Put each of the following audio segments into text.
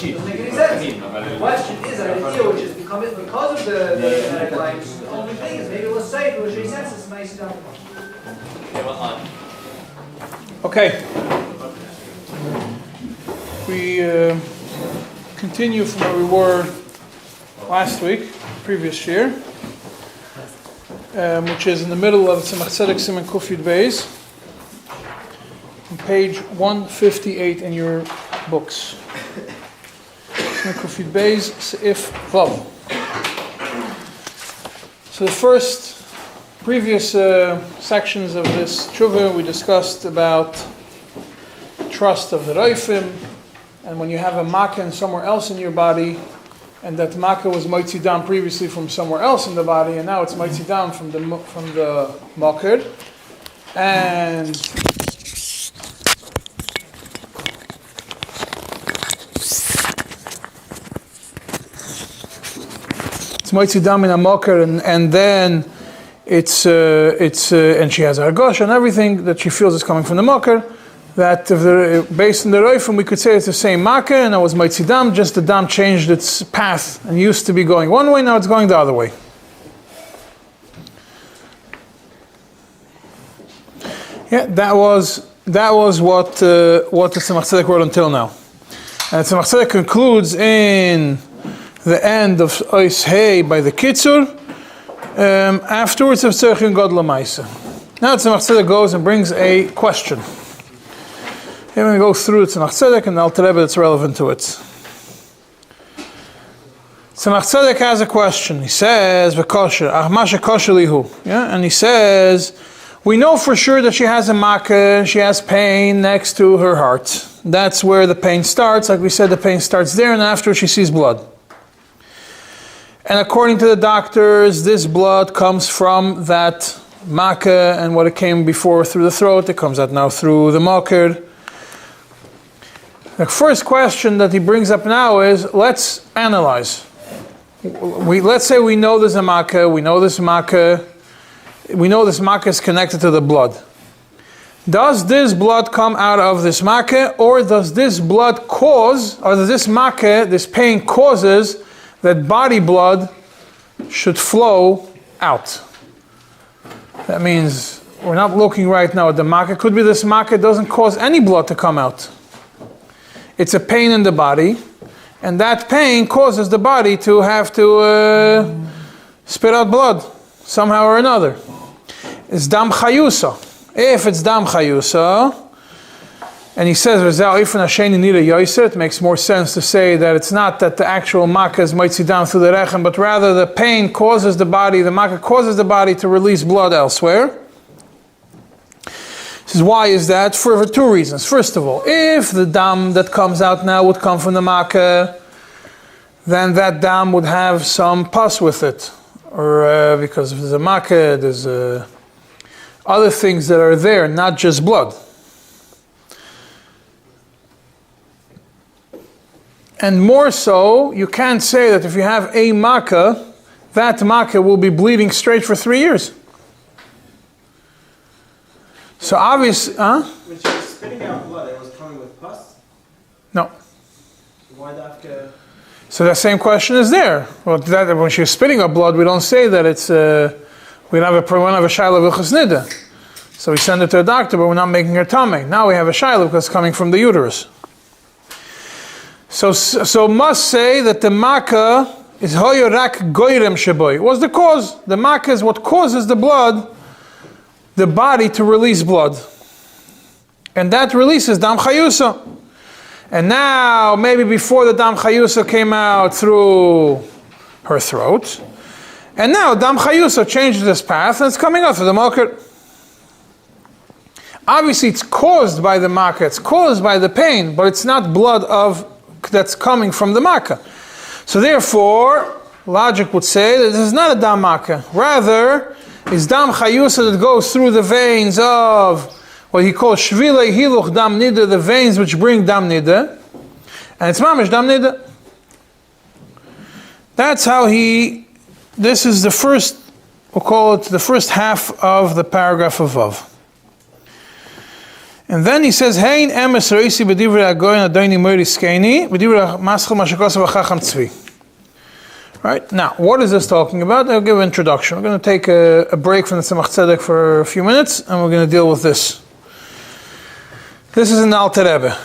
doesn't make any sense. The question is an idea which is because of the genetic lines. The only thing is maybe let's say it was a sense it's nice down. Okay. We continue from where we were last week, previous year, which is in the middle of Tzemach Tzedek Siman Kuf Yud Beis, on page 158 in your books. Siman Kuf Yud Beis, Seif Vav. So the first previous sections of this tshuva we discussed about trust of the Reifim, and when you have a makkah in somewhere else in your body, and that makkah was moitzi down previously from somewhere else in the body, and now it's moitzi down from the makir, and it's moitzi down in a makir, and then it's and she has argosh and everything that she feels is coming from the makir. That based on the Reifim, we could say it's the same makkah, and it was moitzi dam, just the dam changed its path and used to be going one way, now it's going the other way. Yeah, that was what the Tzemach Tzedek wrote until now. And Tzemach Tzedek concludes in the end of Ois Hey by the Kitzur. Afterwards of Tzerchin God Lamaisa. Now Tzemach Tzedek goes and brings a question. I'm going to go through Tzemach Tzedek and the Alter Rebbe that's relevant to it. Tzemach Tzedek has a question. He says, "V'kosher, achmasha kosher lihu." Yeah, and he says, we know for sure that she has a makkah, she has pain next to her heart. That's where the pain starts. Like we said, the pain starts there, and after she sees blood. And according to the doctors, this blood comes from that makkah and what it came before through the throat. It comes out now through the makir. The first question that he brings up now is, let's analyze. Let's say we know there's a makkah, we know this makkah is connected to the blood. Does this blood come out of this makkah, or does this blood cause, or does this makkah, this pain causes that body blood should flow out? That means we're not looking right now at the makkah. Could be this makkah doesn't cause any blood to come out. It's a pain in the body, and that pain causes the body to have to spit out blood somehow or another. It's dam chayusa. If it's dam chayusa, and he says it makes more sense to say that it's not that the actual makkah is moitzi down through the rechem, but rather the pain causes the body, the makkah causes the body to release blood elsewhere. This is why is that? For two reasons. First of all, if the dam that comes out now would come from the makkah, then that dam would have some pus with it. Or because if there's a makkah, there's other things that are there, not just blood. And more so, you can't say that if you have a makkah, that makkah will be bleeding straight for 3 years. So obviously, When she was spitting out blood, it was coming with pus? No. Why after? So the same question is there. Well, when she's spitting out blood, we don't say that it's we don't have a shayla v'chas nida. So we send it to a doctor, but we're not making her tummy. Now we have a shayla because it's coming from the uterus. So must say that the makkah is hoyorak goyrem sheboy. What's the cause? The makkah is what causes the blood, the body to release blood. And that releases dam chayusa. And now, maybe before the dam chayusa came out through her throat, and now dam chayusa changed this path and it's coming out through the makir. Obviously it's caused by the makkah, it's caused by the pain, but it's not blood that's coming from the makkah. So therefore, logic would say that this is not a dam makkah. Rather, it's dam chayusa that goes through the veins of what he calls shvilei hiluch dam nida, the veins which bring dam nida, and it's mamish dam nida. That's how this is the first, we'll call it the first half of the paragraph of Vav. And then he says, Hein emes reisi b'divrei hagoyin adoni moiri skeni b'divrei maschil mashakosav hachacham tzvi. Right, now, what is this talking about? I'll give an introduction. We're going to take a break from the Tzemach Tzedek for a few minutes, and we're going to deal with this. This is an Alter Rebbe.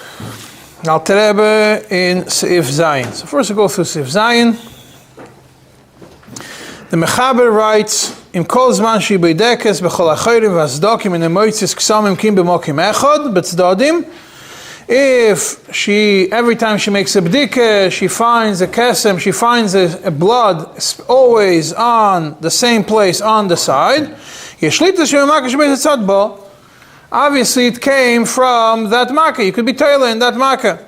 Alter Rebbe in Seif Zayin. So first we go through Seif Zayin. The Mechaber writes, Im kol zman shi beidekes bechol achayrim v'azdokim in emoitzis ksamim kim b'mokim echad b'tzdadim. If she, every time she makes a bdika, she finds a kesem, she finds a blood always on the same place on the side, obviously it came from that makkah. You could be toilet in that makkah.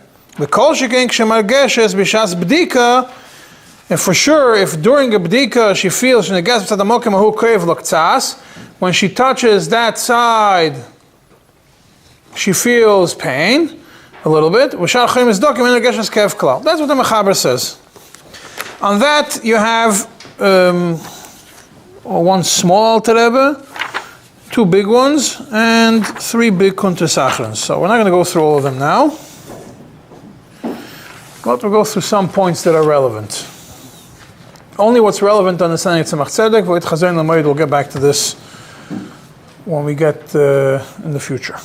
And for sure, if during a bdika she feels when she touches that side, she feels pain a little bit. That's what the Mechaber says. On that, you have one small Alter Rebbe, two big ones, and three big Kuntersachrons. So we're not going to go through all of them now, but we'll go through some points that are relevant. Only what's relevant to understanding Tzemach Tzedek. We'll get back to this when we get in the future.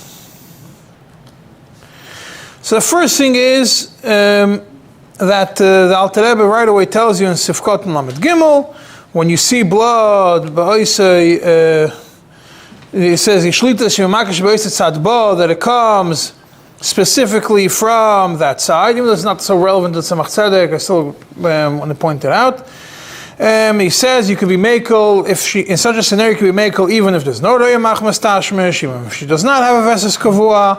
So the first thing is that the Alter Rebbe right away tells you in Sifkot and Lamed Gimel, when you see blood, it says that it comes specifically from that side, even though it's not so relevant to Tzemach Tzedek, I still want to point it out. He says you could be mekel if she, in such a scenario, you could be mekel even if there's no roya machmas tashmish, even if she does not have a veses kavua.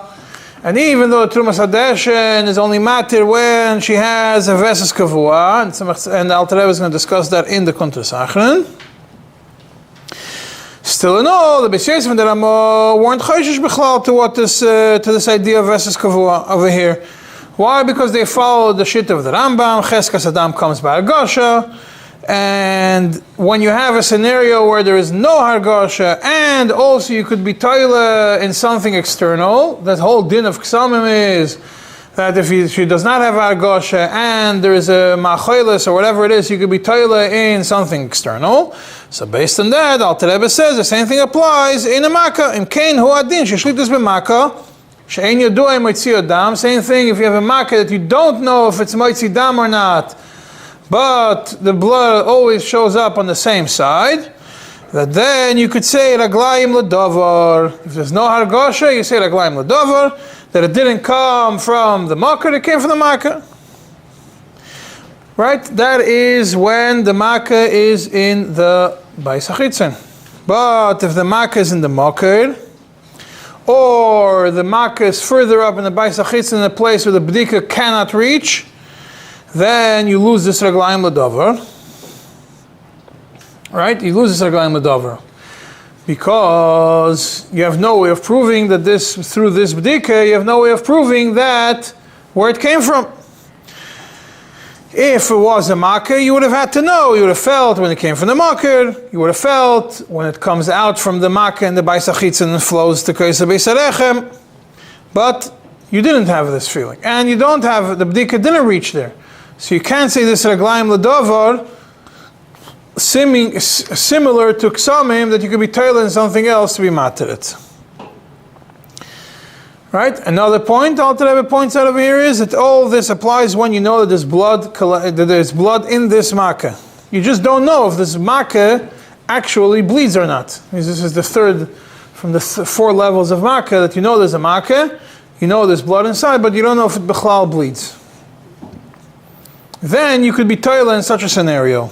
And even though Trumas Hadeshen is only matir when she has a Veses Kavua, and the Alter Rebbe is going to discuss that in the Kuntersachren. Still in all, the Beis Yosef and the Rama weren't choishish b'chlal to this idea of Veses Kavua over here. Why? Because they followed the shit of the Rambam, Cheskas Adam comes by Hargasha, and when you have a scenario where there is no Hargasha, and also you could be toile in something external, that whole din of Ksamim is that if she does not have Hargasha, and there is a Machoilis or whatever it is, you could be toile in something external. So based on that, Alter Rebbe says the same thing applies in a Makkah. Im Kain Hu Adin, Sheshlitus b'Makkah, She'ein Yodua Moitzi Adam. Same thing if you have a Makkah that you don't know if it's Moitzi Dam or not, but the blood always shows up on the same side, that then you could say Raglayim L'Davar. If there's no Hargasha, you say Raglayim L'Davar, that it didn't come from the Makkah, it came from the Makkah. Right? That is when the Makkah is in the Bais HaChitzon. But if the Makkah is in the Makkah, or the Makkah is further up in the Bais HaChitzon in a place where the Bdika cannot reach, then you lose this Raglayim L'Davar. Right? You lose this Raglayim L'Davar. Because you have no way of proving that this, through this Bdika, you have no way of proving that where it came from. If it was a Makkah, you would have had to know. You would have felt when it came from the Makkah. You would have felt when it comes out from the Makkah and the Bais HaChitzon and flows to Kaisa Beis HaRechem. But you didn't have this feeling. And you don't have, the Bdika didn't reach there. So you can't say this Raglayim L'Davar similar to Ksamim that you could be toiling something else to be materit. Right? Another point Alter Rebbe points out over here is that all this applies when you know that there's blood in this makkah. You just don't know if this makkah actually bleeds or not. This is the third from the four levels of makkah, that you know there's a makkah, you know there's blood inside, but you don't know if it bichlal bleeds. Then you could be toilet in such a scenario.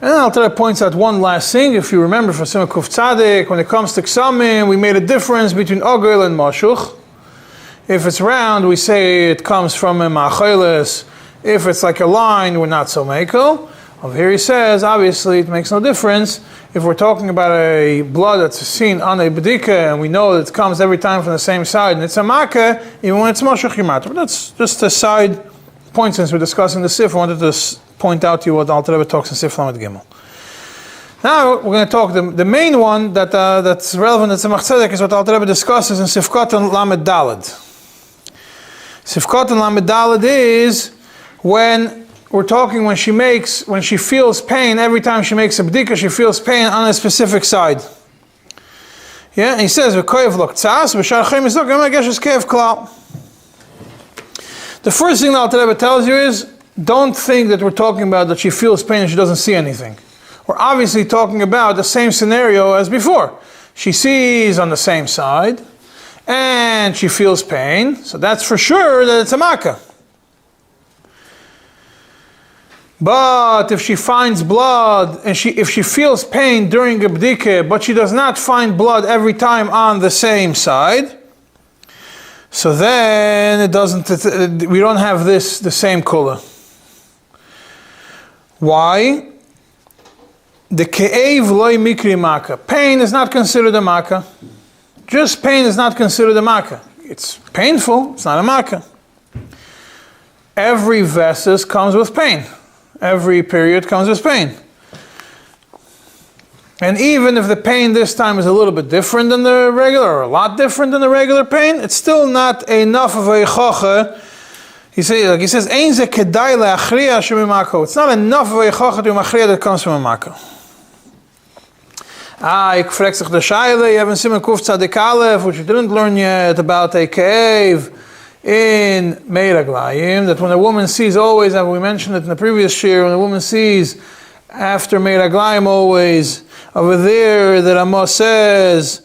And Alter Rebbe points out one last thing. If you remember from Simon Kuf Tzadik, when it comes to Ksamim, we made a difference between Ogel and Mashuch. If it's round, we say it comes from a Machoilis. If it's like a line, we're not so Mekel. Over here he says, obviously it makes no difference. If we're talking about a blood that's seen on a B'dika, and we know that it comes every time from the same side, and it's a Makkah, even when it's Mashuch Yimat. But that's just a side point since we're discussing the Sif. I wanted to point out to you what Alter Rebbe talks in Sif Lamed Gimel. Now we're going to talk, the main one that's relevant to Tzemach Tzedek is what Alter Rebbe discusses in Sifkot and Lamed Daled. Sifkot and Lamed Daled is when we're talking when she feels pain, every time she makes a bdika, she feels pain on a specific side. Yeah, and he says, the first thing that Alter Rebbe tells you is, don't think that we're talking about that she feels pain and she doesn't see anything. We're obviously talking about the same scenario as before. She sees on the same side, and she feels pain, so that's for sure that it's a makkah. But if she finds blood, and if she feels pain during a bdike, but she does not find blood every time on the same side, so then we don't have the same kula. Why? The ke'ev loy mikri makkah. Pain is not considered a makkah. Just pain is not considered a makkah. It's painful, it's not a makkah. Every vessus comes with pain. Every period comes with pain. And even if the pain this time is a little bit different than the regular, or a lot different than the regular pain, it's still not enough of a chocha. He says, Ein ze kedai le'achriya shemimako. It's not enough of a chocha to machriya that comes from a makkah. Ik frag zich de shaila, you haven't seen Kuf Tzadik Aleph, which you didn't learn yet, about a cave in Meiraglayim, that when a woman sees always, and we mentioned it in the previous shiur, when a woman sees after Meiraglayim always, over there, that Amos says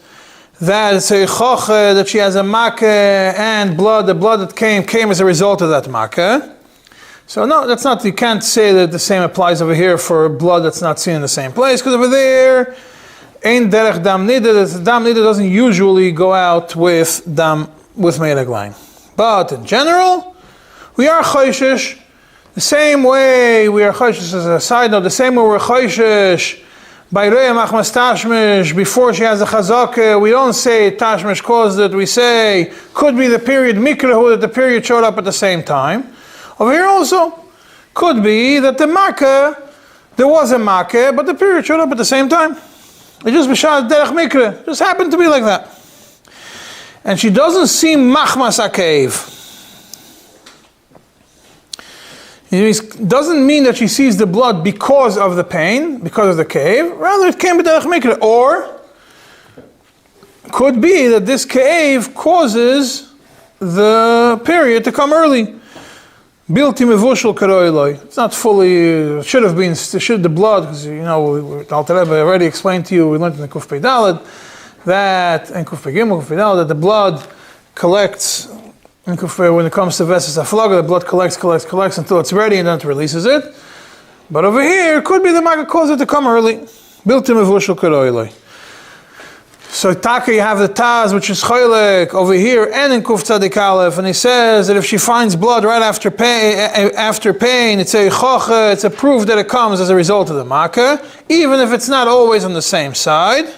that it's a choche, that she has a makkah and blood, the blood that came as a result of that makkah. So no, that's not, you can't say that the same applies over here for blood that's not seen in the same place, because over there, Ein derech dam nida, the dam nida doesn't usually go out with meiraglayim. But in general, we are choishish the same way we are choishish, as a side note, the same way we're choishish by Rouah Machmas Tashmish, before she has a chazakah, we don't say Tashmish caused it, we say, could be the period mikrahu, that the period showed up at the same time. Over here also, could be that the makkah, there was a makkah, but the period showed up at the same time. It just b'shad derech mikra, just happened to be like that. And she doesn't see machmas akev. It doesn't mean that she sees the blood because of the pain, because of the cave. Rather, it came b'derech mikra. Or, could be that this cave causes the period to come early. Bilti mevushel karoiloi. It's not fully, should have been, the blood, because Alter Rebbe already explained to you, we learned in the Kuf Pei Daled, that, and Kuf Pei Gimel, Kuf Pei Daled, that the blood collects, when it comes to Vesas Aflaga, the blood collects until it's ready and then it releases it. But over here, it could be the makkah caused it to come early. Bilti mevushel karoiloi. So Taka, you have the Taz, which is Choylek over here, and in Kuf Tzadik Aleph, and he says that if she finds blood right after pain, it's a chocha, it's a proof that it comes as a result of the makkah, even if it's not always on the same side.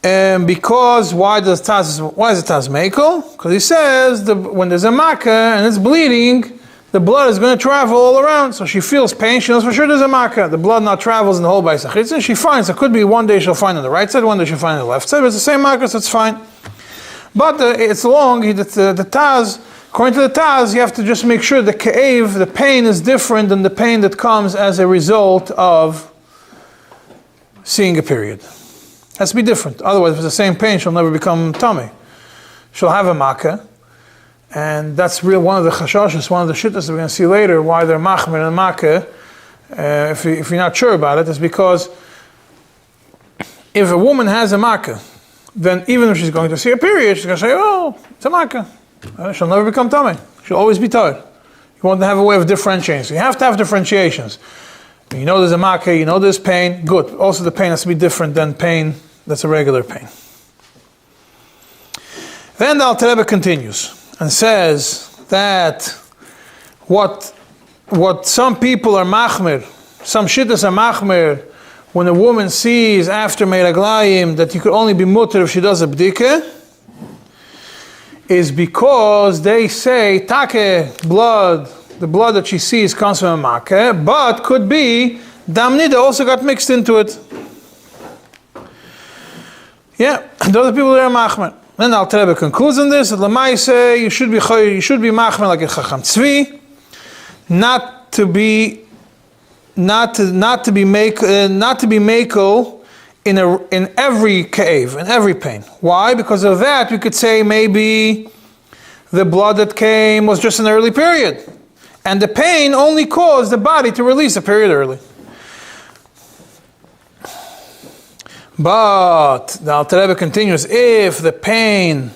And because why is the Taz Mekel? Because he says when there's a makkah and it's bleeding, the blood is going to travel all around. So she feels pain, she knows for sure there's a makkah. The blood now travels in the whole Bais HaChitzon. She finds, it could be one day she'll find on the right side, one day she'll find on the left side, but it's the same makkah, so it's fine. But it's long, the Taz, according to the Taz, you have to just make sure the ke'ev, the pain is different than the pain that comes as a result of seeing a period. It has to be different. Otherwise, if it's the same pain, she'll never become tummy. She'll have a makkah. And that's one of the chashashas, one of the shittas that we're going to see later, why they're machmer and makkah. If you're not sure about it, is because if a woman has a makkah, then even if she's going to see a period, she's going to say, oh, it's a makkah. She'll never become tummy. She'll always be tired. You want to have a way of differentiating. So you have to have differentiations. You know there's a makkah, you know there's pain, good. Also the pain has to be different than pain that's a regular pain. Then the Alter Rebbe continues and says that what some people are machmer, some shittas are machmer, when a woman sees after meiraglayim that you could only be mutter if she does a bdike, is because they say take blood, the blood that she sees comes from a makkah, but could be Dam nida also got mixed into it. Yeah, those are people that are machmer. Then Al Rebbe concludes on this that Lamaise you should be machmer like a Chacham Tzvi, not to be mako in every cave, in every pain. Why? Because of that we could say maybe the blood that came was just an early period, and the pain only caused the body to release a period early. But the Alter Rebbe continues, if the pain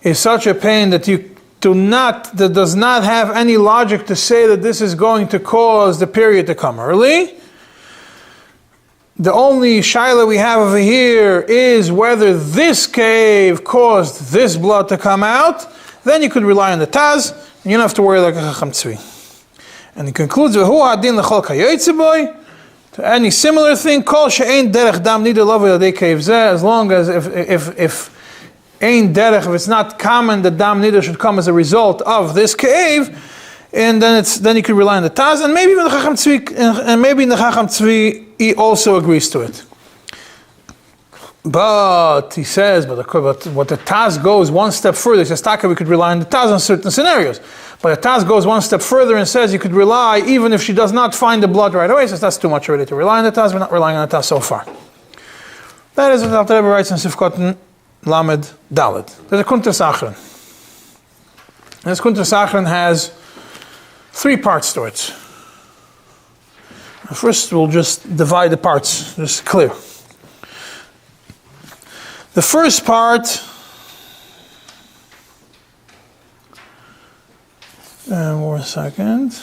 is such a pain that that does not have any logic to say that this is going to cause the period to come early, the only shaila we have over here is whether this cave caused this blood to come out, then you could rely on the Taz, and you don't have to worry like a Chacham Tzvi. And he concludes, V'hu hadin l'chol kayotze boy, to any similar thing, kol she'ein derech dam nida lavo yadei cave zeh, as long as if ein derech, if it's not common that dam nida should come as a result of this cave, and then you could rely on the Taz, and maybe even the Chacham Tzvi, and maybe in the Chacham Tzvi he also agrees to it. But he says, but what the Taz goes one step further. He says, Taka, we could rely on the Taz in certain scenarios. But the Taz goes one step further and says you could rely even if she does not find the blood right away. He says that's too much already to rely on the Taz. We're not relying on the Taz so far. That is what Alter Rebbe writes in Sifkot Lamed Dalet. There's a Kuntres Achron. And this Kuntres Achron has 3 parts to it. First, we'll just divide the parts, just clear. The first part, one second.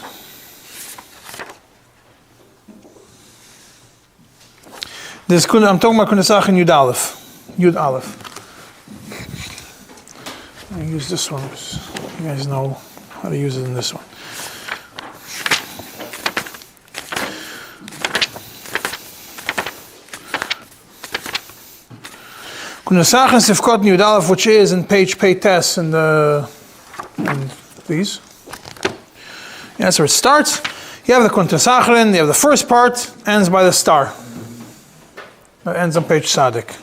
I'm talking about Kuntres Achron Yud Aleph. Yud Aleph. I use this one. You guys know how to use it in this one. Kuntres Achron Sifkot Yud Aleph, which is in page Peites in these. Yeah, that's where it starts. You have the Kuntres Achron, you have the first part, ends by the star. That ends on page Sadik.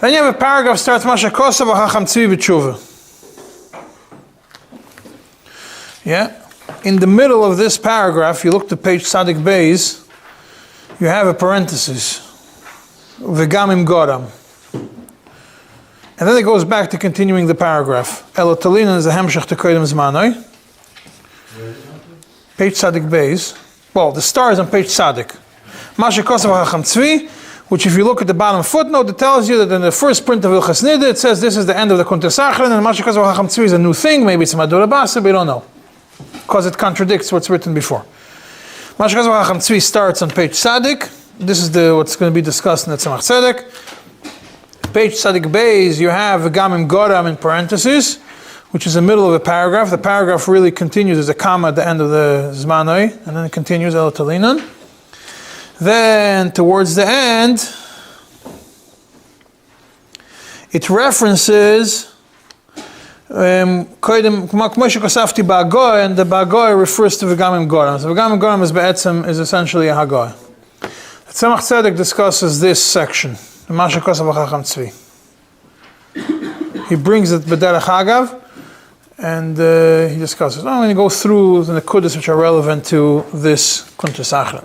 Then you have a paragraph starts Masha Kosa Chacham Tzvi B'tshuva. Yeah. In the middle of this paragraph, you look to page Sadik Beis, you have a parenthesis. V'gamim Goram. And then it goes back to continuing the paragraph. Elotalina is a hemshech to koydem zmanoi. Page Sadik Beis. Well, the star is on page Sadik. Masha Kosav Chacham Tzvi, which if you look at the bottom footnote, it tells you that in the first print of Hilchas Nida, it says this is the end of the Kuntres Achron, and Masha Kosav Chacham Tzvi is a new thing. Maybe it's a Madura Basa, we don't know. Because it contradicts what's written before. Masha Kosav Chacham Tzvi starts on page Sadik. This is what's going to be discussed in the Tzemach Tzedek. Page Sadik Beis, you have Gamim Goram in parentheses, which is the middle of the paragraph. The paragraph really continues as a comma at the end of the Zmanoi, and then it continues El Talinan. Then, towards the end, it references K'moshe Kosafti Ba'agoy, and the Ba'agoy refers to V'gamim Goram. So V'gamim Goram is essentially a Hagoy. The Tzemach Tzedek discusses this section. Masha Kosav Chacham Tzvi. He brings it B'derech Agav, and he discusses. I'm going to go through the Nekudas which are relevant to this Kuntres Achron.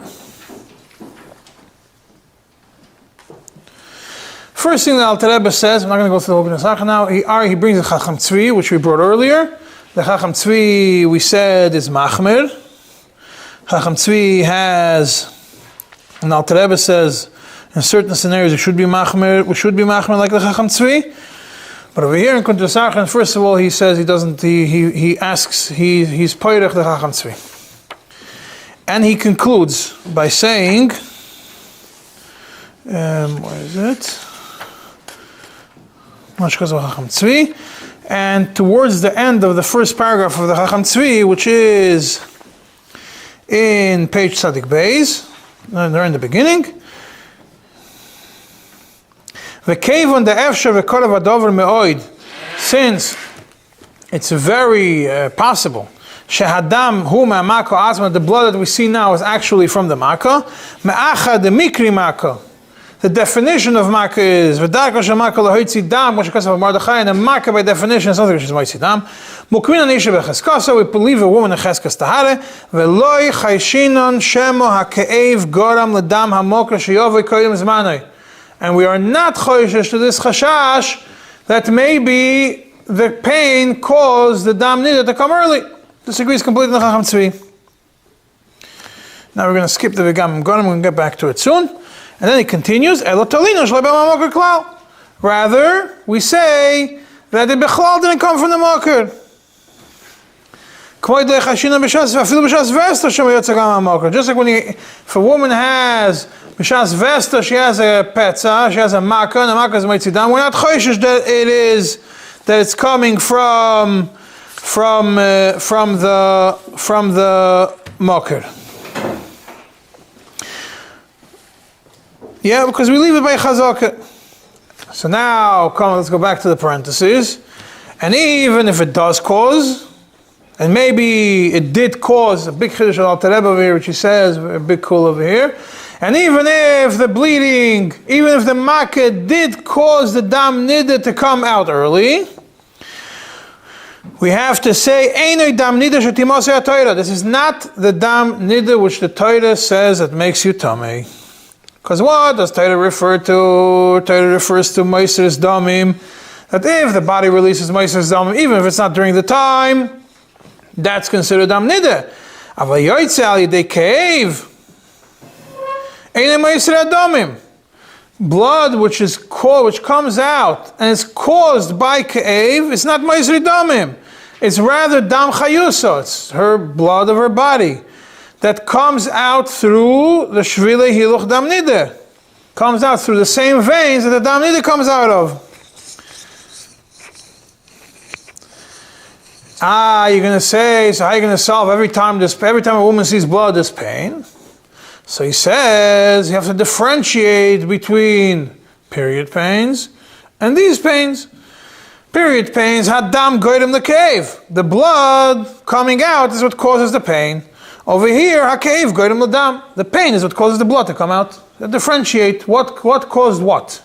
First thing the Alter Rebbe says, I'm not going to go through the whole Kuntres Achron now. He brings the Chacham Tzvi, which we brought earlier. The Chacham Tzvi, we said, is Machmer. Chacham Tzvi has, and the Alter Rebbe says, in certain scenarios, we should be machmer like the Chacham Tzvi. But over here in Kuntres Achron, first of all, he says he's poirech the Chacham Tzvi. And he concludes by saying, where is it? Chacham Tzvi. And towards the end of the first paragraph of the Chacham Tzvi, which is in page Sadik Beis, they're in the beginning, since it's very possible Shehadam hu me'amako asma, the blood that we see now is actually from the makkah. Me'acha de mikri makkah. The definition of makkah is v'darko shel makkah lahoitzi dam, which is of Mordechai, and a makkah by definition is something which is moitzi dam. Mukmin anisha becheskasa, we believe a woman in cheskas tahare, ve'loi chayshinon shemo ha'ke'ev goram ledam ha'mokra sheyovei koyim zmanoi. And we are not choishish to this chashash that maybe the pain caused the dam nida to come early. Disagrees completely with Chacham Tzvi. Now we're going to skip the v'gam goram, we're going to get back to it soon. And then he continues, rather, we say that the Bechlal didn't come from the Mokr. Just like if a woman has B'shas Vesta, she has a Petza, she has a Makkah, and the Makkah is Meitzidam, we're not choishish that it's coming from the Mokr. Yeah, because we leave it by chazaka. So now, let's go back to the parentheses. And even if it does cause, and maybe it did cause a big chiddush al Alter Rebbe over here, which he says, a big cool over here. And even if the bleeding, even if the makkah did cause the dam nida to come out early, we have to say, Einoi dam nida shetimosei ha'Torah. This is not the dam nida which the Torah says that makes you tamei. Because what does Torah refer to? Torah refers to Meiseres Damim, that if the body releases Meiseres Damim, even if it's not during the time, that's considered Dam Nida. Aval Yoytze al Yidei Kav, Eine Meiseres Damim. Blood which comes out and is caused by Kav, it's not Meiseres Damim. It's rather Dam Chayuso, it's her blood of her body. That comes out through the Shvile Hiluch Dam Nida. Comes out through the same veins that the Dam Nida comes out of. You're going to say, so how are you going to solve every time a woman sees blood, there's pain? So he says, you have to differentiate between period pains and these pains. Period pains, Hadam Goydem the cave. The blood coming out is what causes the pain. Over here, ha'ke'ev goydem l'dam. The pain is what causes the blood to come out. Differentiate what caused what.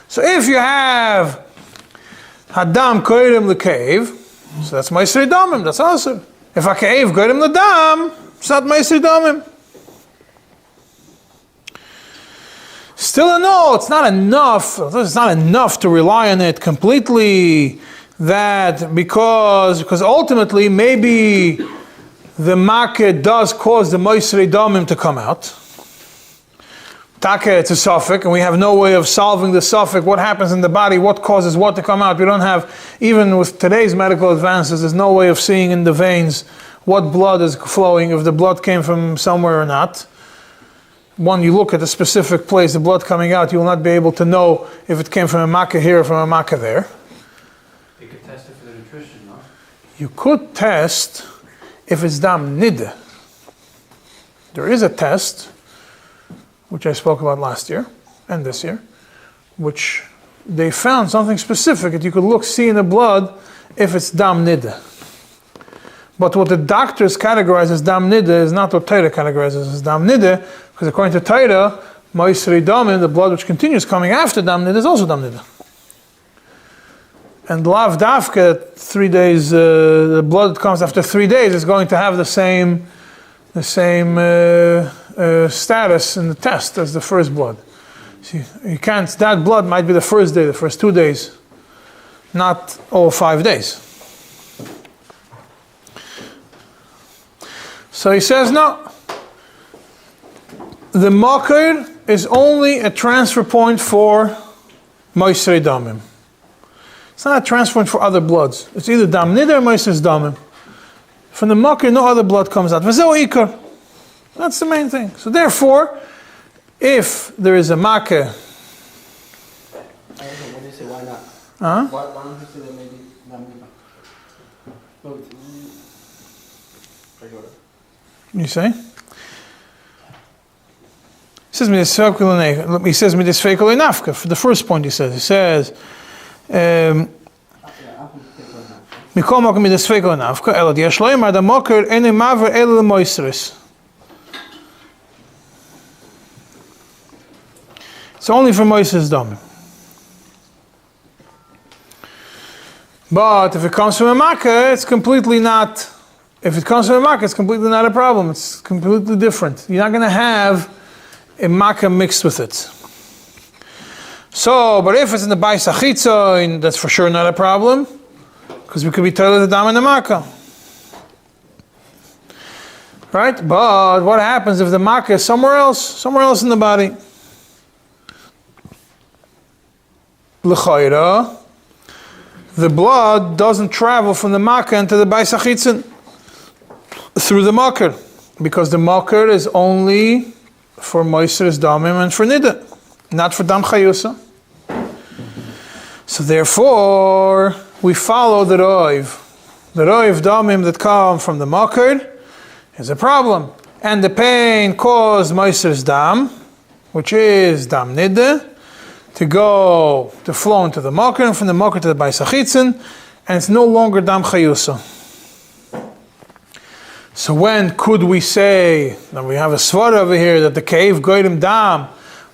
So if you have hadam goydem l'ke'ev, so that's ma'aseh damim. That's also. If ha'ke'ev goydem l'dam, it's not ma'aseh damim. Still no, it's not enough. It's not enough to rely on it completely. That because ultimately maybe the makkah does cause the moisri damim to come out. Taka, it's a suffix, and we have no way of solving the suffix. What happens in the body? What causes what to come out? We don't have, even with today's medical advances, there's no way of seeing in the veins what blood is flowing, if the blood came from somewhere or not. When you look at a specific place, the blood coming out, you will not be able to know if it came from a makkah here or from a makkah there. You could test it for the nutrition, no? You could test if it's dam nida. There is a test, which I spoke about last year and this year, which they found something specific that you could see in the blood if it's dam nida. But what the doctors categorize as dam nida is not what Torah categorizes as dam nida, because according to Torah, ma'aseh damim, the blood which continues coming after dam nida, is also dam nida. And lav dafka, 3 days, the blood that comes after 3 days is going to have the same status in the test as the first blood. See, you can't. That blood might be the first day, the first 2 days, not all 5 days. So he says no. The makar is only a transfer point for ma'aseh damim. It's not a transfer point for other bloods. It's either dam nida or ma'aseh damim. From the makar, no other blood comes out. V'zeu ikar. That's the main thing. So therefore, if there is a makar, What do you say? Why not? huh? Why don't you say that maybe dam nida? You say? He says me this fekel nafka. For the first point he says, מכל מקום מדספקו נפקא, אלא יש לומר דמוקר אינו מעבר אלא למויסרס. It's only for moises dam. But if it comes from a makkah, it's completely not. If it comes from a makkah, it's completely not a problem. It's completely different. You're not going to have a makkah mixed with it. So, but if it's in the bais achitza, that's for sure not a problem, because we could be told the dam and the makkah. Right? But what happens if the makkah is somewhere else in the body? L'chayra, the blood doesn't travel from the makkah into the bais achitzin through the makar, because the makar is only for moiseres damim and for nida, not for dam chayusa. So therefore, we follow the roiv. The roiv damim that come from the makar is a problem, and the pain caused moiseres dam, which is dam nida, to flow into the makar, and from the makar to the bais achitzin, and it's no longer dam chayusa. So when could we say, now we have a svara over here, that the cave goyim dam,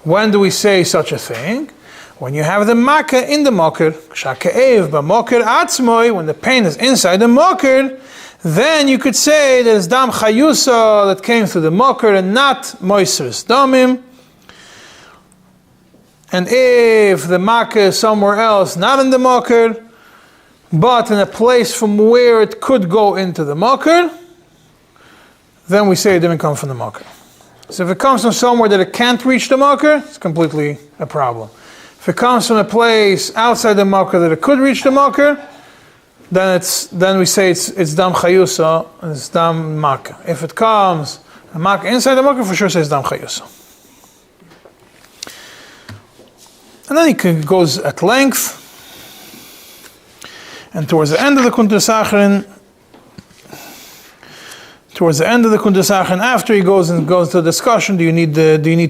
when do we say such a thing? When you have the makkah in the makar, k'sha'ke'ev b'makar atzmoi, when the pain is inside the makar, then you could say that it's dam chayusa that came through the makar and not moiseres damim. And if the makkah is somewhere else, not in the makar, but in a place from where it could go into the makar, then we say it didn't come from the makar. So if it comes from somewhere that it can't reach the makar, it's completely a problem. If it comes from a place outside the makar that it could reach the makar, then we say it's dam chayusa and it's dam makkah. If it comes a makkah inside the makar, for sure says dam chayusa. And then he goes at length, and towards the end of the Kuntres Acharon, after he goes to the discussion, do you need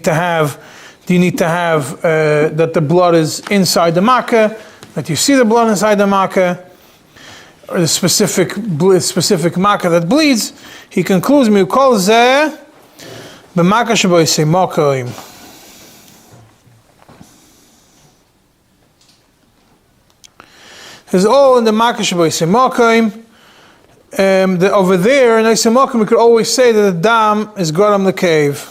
to have that the blood is inside the makkah, that you see the blood inside the makkah, or the specific makkah that bleeds? He concludes, "Mikol zeh b'makkah shebo yisei mokoim." It's all in the makkah shebo yisei mokoim. Over there in Isamakim, we could always say that the dam is garam the cave.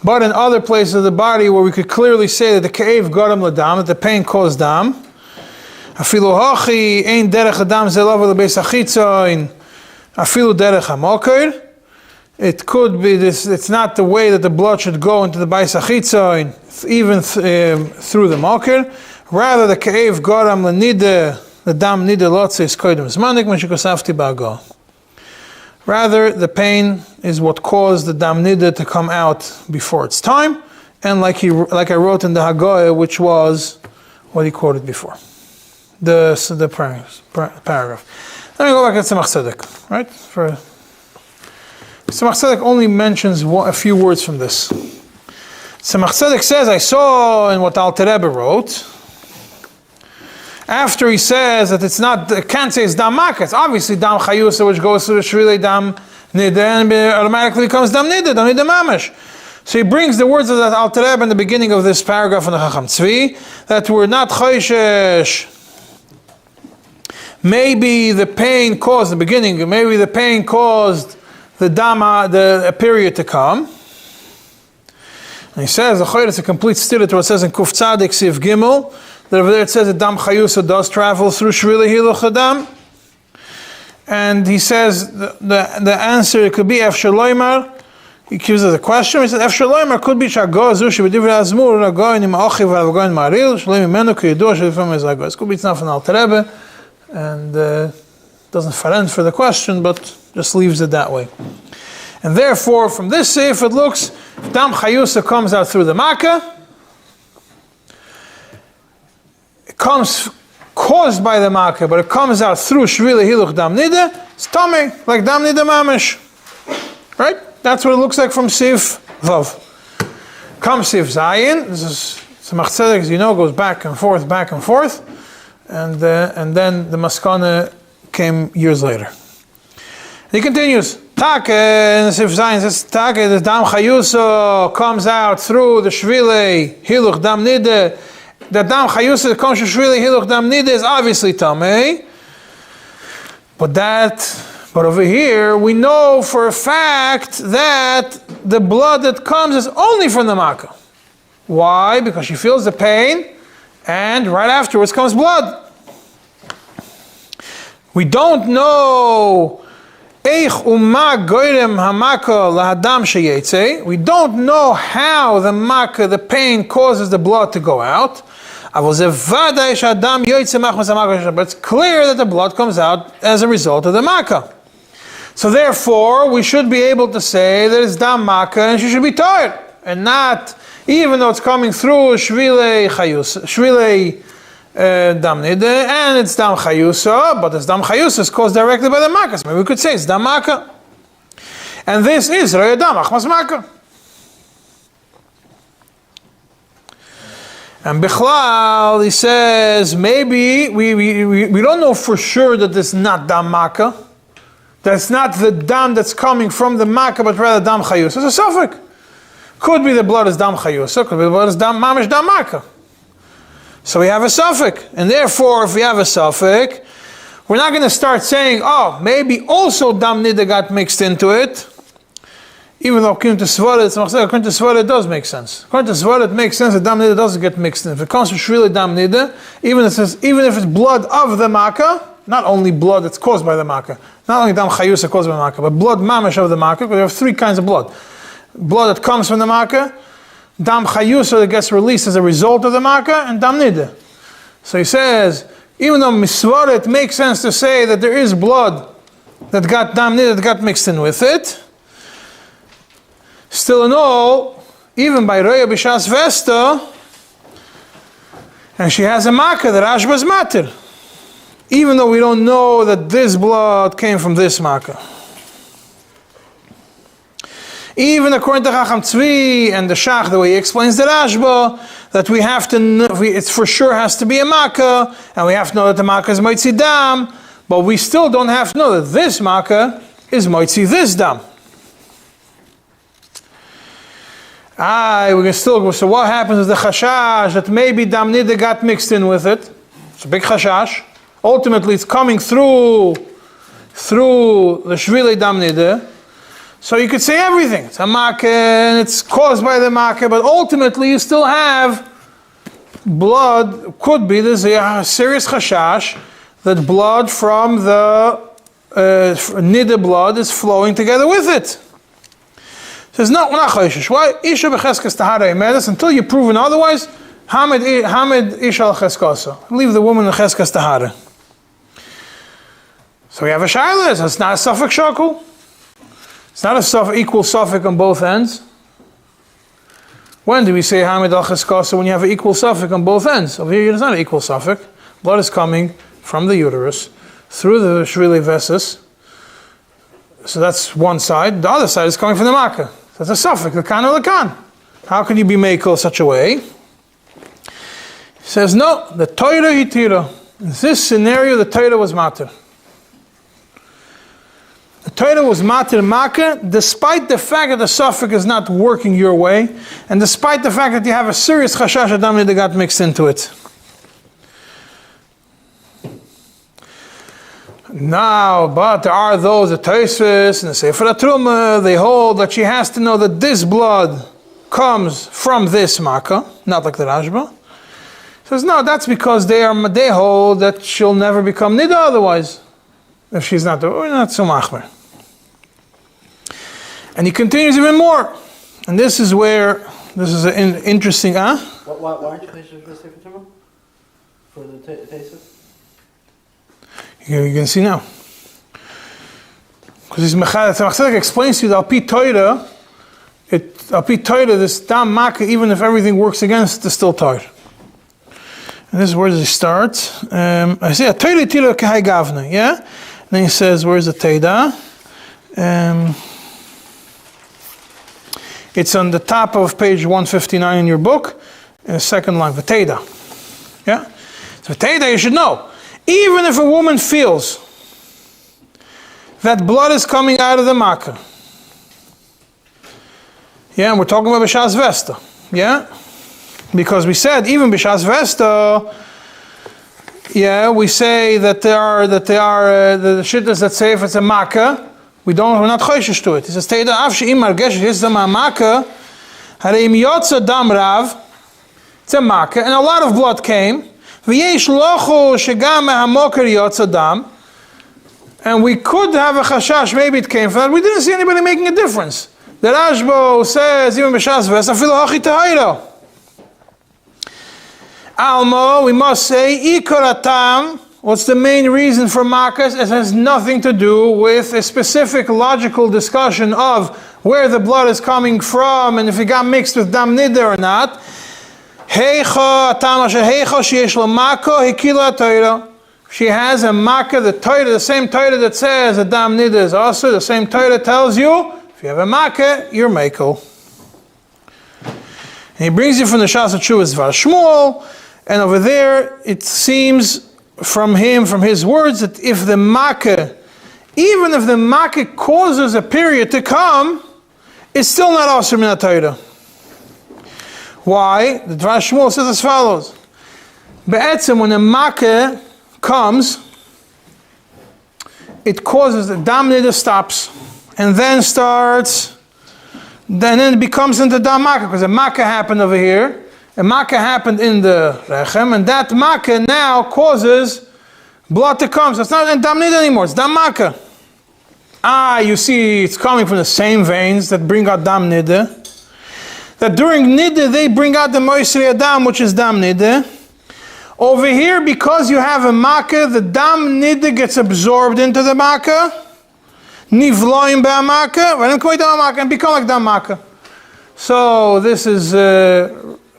But in other places of the body where we could clearly say that the cave garam the dam, that the pain caused dam, afilu hachi ein derech adam zelav lebeis achitzain, afilu derech hamakir. It could be this. It's not the way that the blood should go into the beis achitzain, even through the makir. Rather, the cave garam lenide. The dam nida lotze is koydem zmanik meshikosafti ba'go. Rather, the pain is what caused the dam nida to come out before its time, and like I wrote in the Hagoya, which was what he quoted before, the paragraph. Let me go back to Tzemach Tzedek, right? Tzemach Tzedek only mentions a few words from this. Tzemach Tzedek says, I saw in what Alter Rebbe wrote, after he says that it's not, can't say it's dam makkah, it's obviously dam chayusa, which goes to the shrilei dam nida, and automatically becomes dam nida mamash. So he brings the words of that Alter Rebbe in the beginning of this paragraph on the Chacham Tzvi, that we're not choishesh. Maybe the pain caused the beginning, maybe the pain caused the dama, the period to come. And he says, it's a complete stira to what it says in Kuf Tzadik Siv Gimel, that over there it says that dam chayusa does travel through shvili hiluch hadam. And he says the answer could be Efshar Loimar. He gives us a question. He says Efshar Loimar could be Shago Zushi b'divrei Azmur Ragoin im Achiv Ragoin Maril Shloim Imenu Kiyidua Shalifam Ezago. It could be it's not from Alter Rebbe, and doesn't farend for the question, but just leaves it that way. And therefore, from this seif it looks, if dam chayusa comes out through the makkah, it comes caused by the makkah, but it comes out through shvili hiluch dam nida, it's tummy, like dam nida mamish. Right? That's what it looks like from Sif Vav. Comes Sif Zayin, this is Tzemach Tzedek, as you know, goes back and forth, And then the maskana came years later. He continues. Take, in the Sif Zayin says, Take, the Dam Chayuso comes out through the Shvile Hiluch Dam Nide. The Dam Chayuso that comes from Shvile Hiluch Dam Nide is obviously Tameh. But over here, we know for a fact that the blood that comes is only from the Makkah. Why? Because she feels the pain, and right afterwards comes blood. We don't know we don't know how the makkah, the pain, causes the blood to go out. But it's clear that the blood comes out as a result of the makkah. So therefore, we should be able to say that it's dam makkah and she should be tired. And not, even though it's coming through shvile dam nide, and it's dam chayusa, but this dam chayusa is caused directly by the makkah. So maybe we could say it's dam makkah. And this is roya dam achmas makkah. And Bichlal, he says, maybe we don't know for sure that it's not dam makkah. That's not the dam that's coming from the makkah, but rather dam chayusa. It's a suffix. Could be the blood is dam chayusa, could be the blood is dam mamish dam makkah. So we have a suffix, and therefore, if we have a suffix, we're not going to start saying, oh, maybe also dam nida got mixed into it, even though according to Svara, it does make sense. According to Svara, it makes sense that dam nida doesn't get mixed in. If it comes from shvili dam nida, even if it's blood of the makkah, not only blood that's caused by the makkah, not only dam chayusa caused by the makkah, but blood mamish of the makkah, because there are three kinds of blood. Blood that comes from the makkah, dam chayusa that gets released as a result of the makkah, and dam nida. So he says, even though misvara, it makes sense to say that there is blood that got dam nida, that got mixed in with it. Still in all, even by Roya B'Shas Vesta, and she has a makkah that Ashba's matter. Even though we don't know that this blood came from this makkah. Even according to Chacham Tzvi and the Shach, the way he explains the Rashba, that we have to know, it for sure has to be a makkah, and we have to know that the makkah is moitzi dam, but we still don't have to know that this makkah is moitzi this dam. So what happens is the chashash that maybe dam nida got mixed in with it. It's a big chashash. Ultimately, it's coming through the shvili dam nida. So you could say everything. It's a makkah and it's caused by the makkah, but ultimately you still have blood. Could be there's a serious chashash that blood from the nida blood is flowing together with it. Says no, we're not chayshish. Why? Isha b'cheskas tahara imedes until you're proven otherwise. Hamid isha al-cheskasa. Leave the woman in cheskas tahara. So we have a shayla. So it's not a suffix shakul. It's not a equal suffix on both ends. When do we say hamid al-cheskasa? When you have an equal suffix on both ends. Over here, it's not an equal suffix. Blood is coming from the uterus through the shvili vesis. So that's one side. The other side is coming from the makkah. So that's a suffix, lekan or lekan. How can you be mekel such a way? He says, no, the Torah hitira. In this scenario, the Torah was matter. The Torah was matter makkah, despite the fact that the suffix is not working your way, and despite the fact that you have a serious chashash adam that got mixed into it. Now, but there are those, the Tosfos and the Sefer HaTruma, they hold that she has to know that this blood comes from this makkah, not like the Rashba. Says no, that's because they hold that she'll never become nida otherwise, if she's not so machmer. And he continues even more, and this is an interesting. Why aren't you finished with the Sefer HaTruma? For the Tosfos? You can see now. Because the Machzedek explains to you that Alpi Torah, this dam makkah, even if everything works against it, is still Torah. And this is where does he start? I say, Torah tilo kehai gavna, yeah? And then he says, where's the Teda? It's on the top of page 159 in your book, second line, V'Teda. Yeah? So Teda, you should know, even if a woman feels that blood is coming out of the makkah, yeah, and we're talking about B'Shas Vesta, yeah? Because we said, even B'Shas Vesta, yeah, we say that they are the shittas that say if it's a makkah, we're not choishish to it. He says, Teda, af she'im margeshet yizdam makkah, harei im yotza dam rav, it's a makkah, and a lot of blood came, v'yesh lochu shegam me'hamoker yotza dam, and we could have a chashash, maybe it came from that. We didn't see anybody making a difference. The Rashbo says, even B'Shas Vesta, afilu hachi tahayro. Almo, we must say, ikaratam, what's the main reason for makas? It has nothing to do with a specific logical discussion of where the blood is coming from and if it got mixed with dam nida or not. Heicha, atam asher heicha sheyesh lo mako, hikila toira. She has a makkah, the same Torah that says a dam nida is also, the same Torah tells you, if you have a makkah, you're mekel. And he brings you from the Shas Chuvas Dvar Shmuel, and over there it seems from his words, that if the makkah, even if the makkah causes a period to come, it's still not asur min ha-Torah. Why? The Dvar Shmuel says as follows. Be'etzem, when a makkah comes, it causes the dam nida stops, and then it becomes into dam makkah, because a makkah happened over here, a makkah happened in the rechem, and that makkah now causes blood to come. So it's not dam nida anymore, it's dam makkah. You see, it's coming from the same veins that bring out dam nida. That during nida they bring out the moisri adam, which is dam nida. Over here, because you have a makkah, the dam nida gets absorbed into the makkah, nivloim ba'makkah, and become like dam makkah. So this is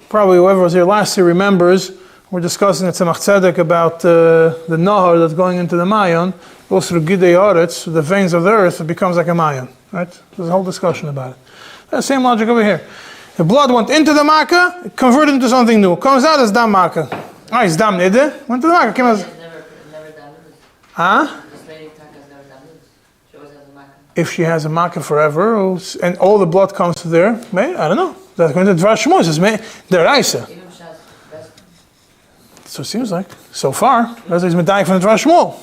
probably whoever was here last year remembers. We're discussing at Tzemach Tzedek about the nahar that's going into the mayon, goes through gidei aretz, the veins of the earth, it becomes like a mayon. Right? There's a whole discussion about it. The same logic over here. The blood went into the makkah, it converted into something new. It comes out as dam makkah. It's dam nida. Went to the makkah. Came as. Never dam nida. Huh? This lady has never dam nida. She always has a makkah. If she has a makkah forever, and all the blood comes to there, I don't know. That's going to Dvar Shmuel. Says deraisa. Even Shas best. So it seems like so far, that's he's medayik from the Dvar Shmuel.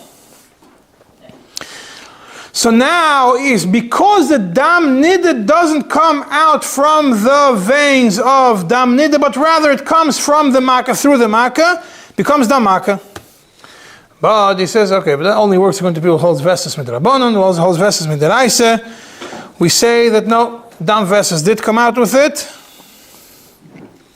So now is because the dam nida doesn't come out from the veins of dam nida, but rather it comes from the makkah through the makkah, becomes dam makkah. But he says, okay, but that only works according to people who holds vestas midrabanan, who holds vestas midaraisa. We say that no, dam vestas did come out with it.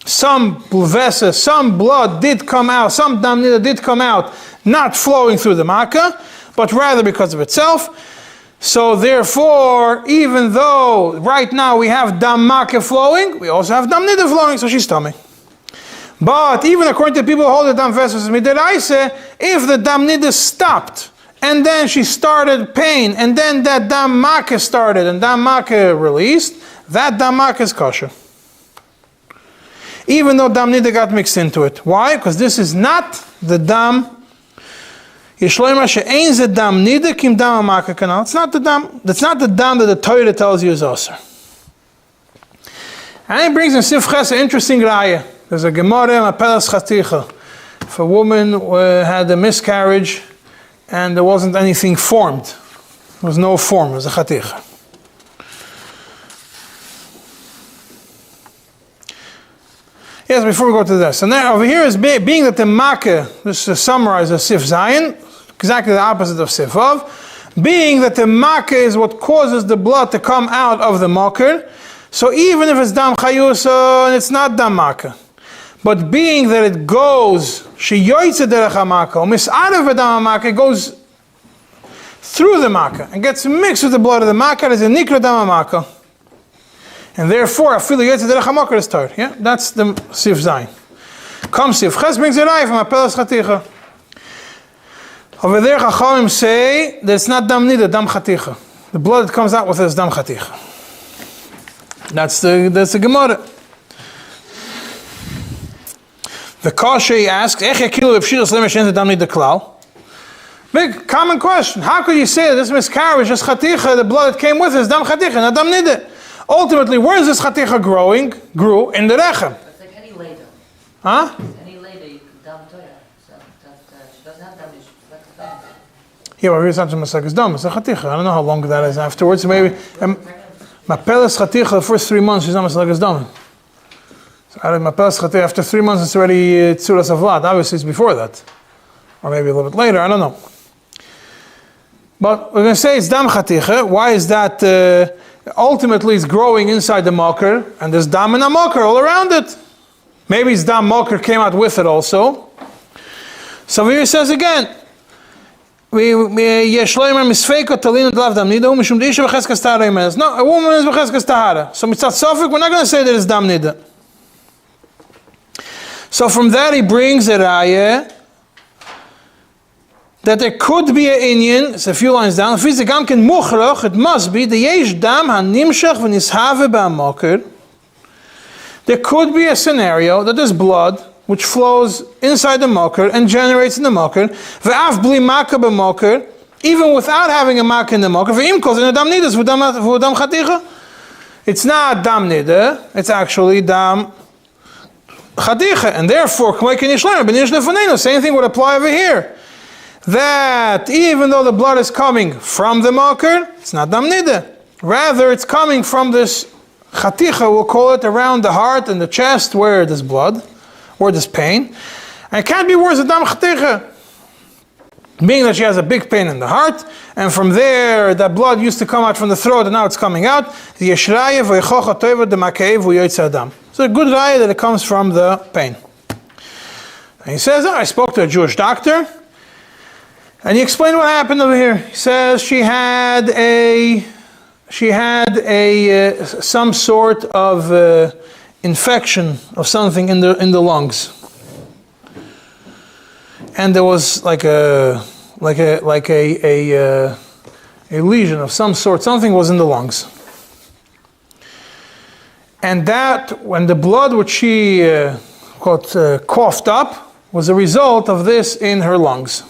Some vestas, some blood did come out, some dam nida did come out, not flowing through the makkah, but rather because of itself. So therefore, even though right now we have dam makkah flowing, we also have dam nida flowing, so she's tummy. But even according to people who hold the dam vestas midaraisa, if the dam nida stopped, and then she started pain, and then that dam makkah started, and dam makkah released, that dam makkah is kosher. Even though dam nida got mixed into it. Why? Because this is not the dam. It's not the dam. That's not the dam that the Torah tells you is also. And he brings in Sif Ches an interesting raya. There's a Gemara, a pelas chaticha. If a woman had a miscarriage and there wasn't anything formed, there was no form, it was a chaticha. Yes, before we go to this. And now over here is being that the makkah, just to summarize the Sif Zayin, exactly the opposite of Sif Vav, being that the makkah is what causes the blood to come out of the makar, so even if it's dam chayusa, it's not dam makkah. But being that it goes, sheyoytze derech ha-makkah, mis'arev b'dam ha-makkah, it goes through the makkah and gets mixed with the blood of the makkah, is a nikra dam ha-makkah. And therefore, afilu yoytze derech ha-makkah is tar. Yeah, that's the Sif Zayin. Come Sif Ches brings it right from a pelas chaticha. Over there, Chachamim say that it's not dam nida, dam chaticha. The blood that comes out with it is dam chaticha. That's the Gemara. V'kasha, he asks, big common question. How could you say that this miscarriage, this chaticha, the blood that came with it, is dam chaticha, not dam nida? Ultimately, where is this chaticha growing? Grew in the rechem. It's like any lady. Huh? Any lady, you can dam Torah. So she doesn't have dam, she's like a dam. Yeah, but it's not just like dam, it's a chaticha. I don't know how long that is afterwards. Maybe mapeles chaticha, the first 3 months, she's not like dam. So mapeles chaticha, after 3 months, it's already tzuras avlat. Obviously, it's before that. Or maybe a little bit later, I don't know. But we're going to say it's dam chaticha. Why is that? Ultimately, it's growing inside the mocker, and there's dam and a mocker all around it. Maybe it's dam mocker came out with it also. So here it says again, no, a woman is b'cheskas tahara. So mitzat sofik, we're not going to say that it's dam nida. So from that he brings a raya that there could be an inyan, it's a few lines down, it must be the yesh dam hanimshach v'nishave ba'amoker. There could be a scenario that there's blood which flows inside the mocker and generates in the mocker, ve'af bli maka b'moker, even without having a maka in the mocker, ve'im kol zeh dam nidas v'dam chaticha. It's not dam nida, it's actually dam chaticha, and therefore, same thing would apply over here. That even though the blood is coming from the mocker, it's not dam nida. Rather, it's coming from this chaticha, we'll call it, around the heart and the chest where there's blood, where there's pain. And it can't be worse than dam chaticha. Being that she has a big pain in the heart, and from there, that blood used to come out from the throat, and now it's coming out. It's a good raya that it comes from the pain. And he says, I spoke to a Jewish doctor, and he explained what happened over here. He says she had some sort of infection of something in the lungs, and there was like a lesion of some sort. Something was in the lungs, and that when the blood which she coughed up was a result of this in her lungs.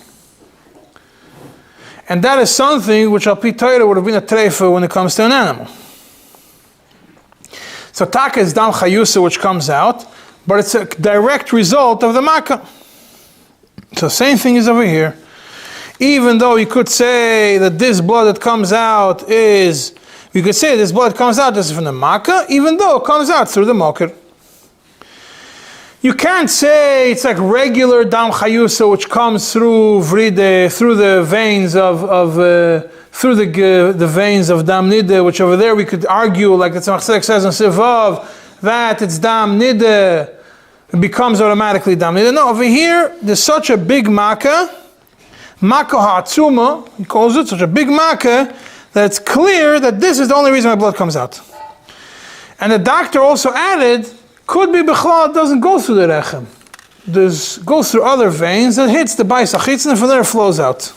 And that is something which al pi Torah would have been a treifa when it comes to an animal. So taka is dam chayusa which comes out, but it's a direct result of the makkah. So same thing is over here. Even though you could say that this blood that comes out is, you could say this blood comes out, this is from the makkah, even though it comes out through the mocker. You can't say it's like regular dam chayusa which comes through vride, through the veins of the veins of dam nida, which over there we could argue, like the Tzemach Tzedek says in Sivav, that it's dam nida, it becomes automatically dam nida. No, over here there's such a big makkah ha'atzuma, he calls it, such a big makkah, that it's clear that this is the only reason my blood comes out. And the doctor also added, could be bichlal, it doesn't go through the rechem. It goes through other veins that hits the bais achitzin and from there it flows out.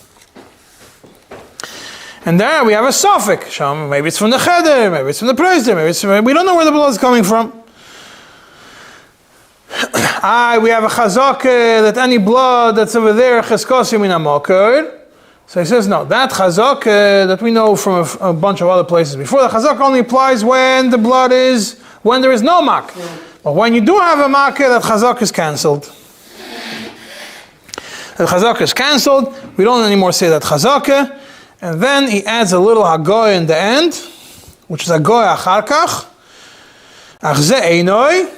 And there we have a suffix. Maybe it's from the cheder, maybe it's from the prester, we don't know where the blood is coming from. We have a chazak that any blood that's over there cheskosim min hamoker. So he says no, that chazak that we know from a bunch of other places before, the chazak only applies when the blood is, when there is no mak. Yeah. But when you do have a mak, that chazak is cancelled. The chazak is cancelled, we don't anymore say that chazak. And then he adds a little hagoy in the end, which is hagoy achar kach. Ach ze einoi.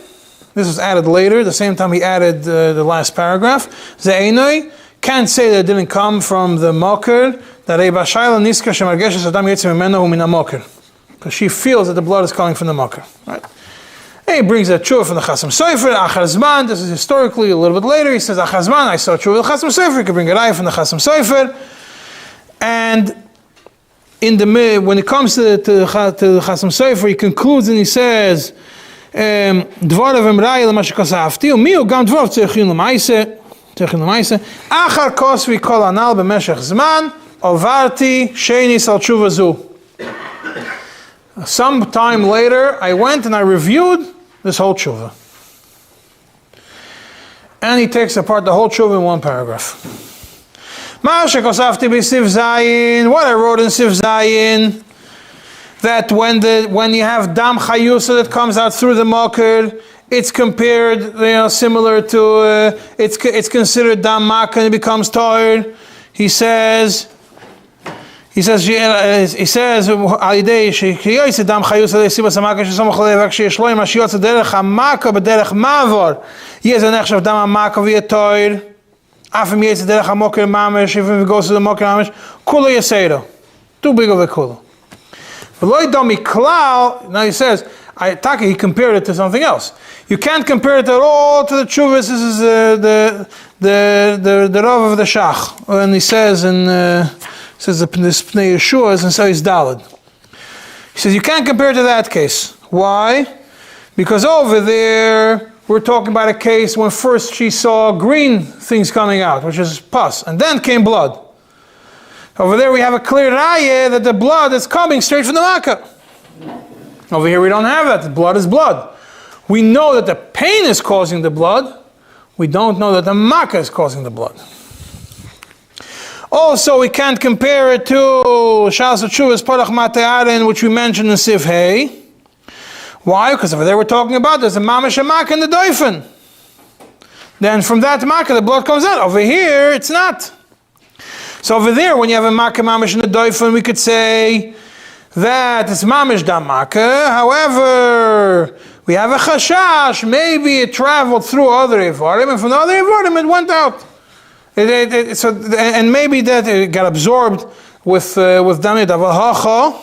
This was added later, the same time he added the last paragraph. Ze einoi. Can't say that it didn't come from the mocker, that Reba Shaila niska shemargeshes adam yitzim imeno hu min hamoker. Because she feels that the blood is coming from the mocker. Right? And he brings a tshuva from the Chasam Sofer, Achar Zman, this is historically a little bit later, he says, Achar Zman, I saw tshuva of the Chasam Sofer, you can bring a raya from the Chasam Sofer. And when it comes to the Chasam Sofer, he concludes and he says, Dvarav emraya lema shekosafti, umiu gam dvarav tzechin l'maise, Achar kosvi kol anal b'meshech zman, ovarti shenis al tshuva zu. Some time later, I went and I reviewed this whole tshuva. And he takes apart the whole tshuva in one paragraph. What I wrote in Sif Zayin, that when you have dam chayusa that comes out through the makar, it's compared, similar to, it's considered dam makar and it becomes toir. He says, על-ידי שיוצא דם חיוס על-ידי סיבה סמכה שסמוך לב כשיש לו עם שיוצא דרך המכה בדרך מעבור יהיה זה נחשב דם המכה ויהיה תויר אף אם יצא דרך המוקר ממש if it goes to the מוקר ממש כולו יסיירו too big of a כולו ולא ידום מכלל now he says he compared it to something else you can't compare it at all to the tshuvas. This is the Rav of the Shach and he says says this Pnei Yeshua and so he's Daled. He says you can't compare it to that case. Why? Because over there we're talking about a case when first she saw green things coming out, which is pus, and then came blood. Over there we have a clear raya that the blood is coming straight from the makkah. Over here we don't have that. The blood is blood. We know that the pain is causing the blood. We don't know that the makkah is causing the blood. Also, we can't compare it to Shas Tshuvas Parach Mate'arin, which we mentioned in Sif Hey. Why? Because over there we're talking about there's a mamash makkah in the doifen. Then from that makkah the blood comes out. Over here it's not. So over there when you have a makkah mamash in the doifen, we could say that it's mamash dam makkah. However, we have a chashash. Maybe it traveled through other ivarim, and from the other ivarim it went out. And maybe that it got absorbed with damid avahacha.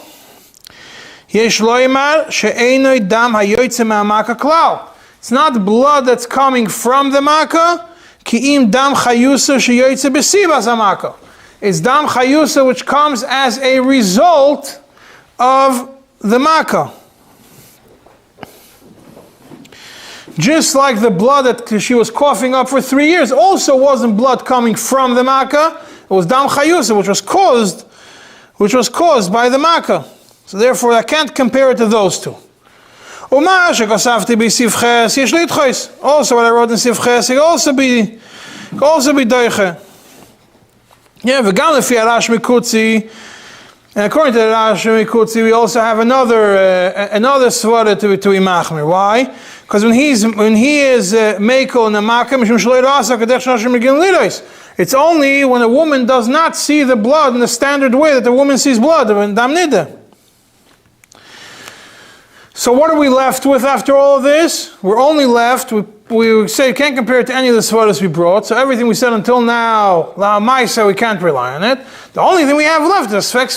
Yesh loymar she'enoi dam hayoytze me'amaka klal. It's not blood that's coming from the makkah. Ki im dam chayusa she'yoytze b'sibas hamaka. It's dam chayusa which comes as a result of the makkah. Just like the blood that she was coughing up for 3 years also wasn't blood coming from the makkah. It was dam chayusa, which was caused by the makkah. So therefore, I can't compare it to those two. Also, what I wrote in Sivches, it also be doiche. Yeah, v'gam lefi Rash Mikutzi. And according to the Rash Mikutzi, we also have another svara to imachmir. Why? Because when he is mekel in the makkah, it's only when a woman does not see the blood in the standard way that the woman sees blood. So what are we left with after all of this? We're only left, we say you can't compare it to any of the svaras we brought, so everything we said until now, la'amaisa, we can't rely on it. The only thing we have left is svek